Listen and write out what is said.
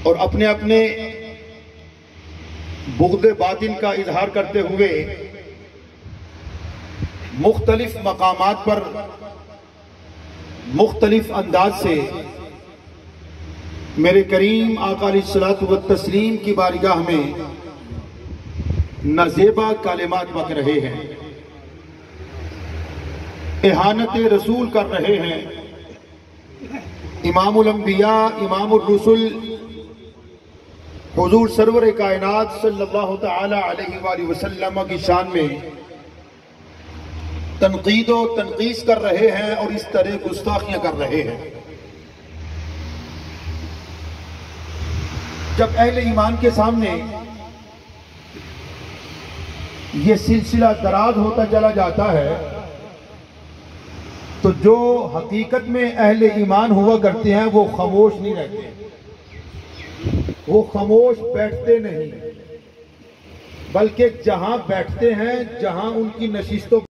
और अपने अपने बुग़्द बातिन का इजहार करते हुए मुख्तलिफ मकामात पर मुख्तलिफ अंदाज से मेरे करीम आका अलैहिस्सलातु व तस्लीम की बारगाह में नाज़ेबा कलिमात बक रहे हैं, इहानत रसूल कर रहे हैं। इमामुल अंबिया इमामुर रुसुल हुजूर सरवर कायनात सल्लल्लाहु तआला अलैहि वसल्लम की शान में तनकीद और तनकीस कर रहे हैं और इस तरह गुस्ताखियां कर रहे हैं। जब अहले ईमान के सामने ये सिलसिला दराज होता चला जाता है तो जो हकीकत में अहले ईमान हुआ करते हैं वो खामोश नहीं रहते, वो खामोश बैठते नहीं, बल्कि जहां बैठते हैं, जहां उनकी नशिस्तों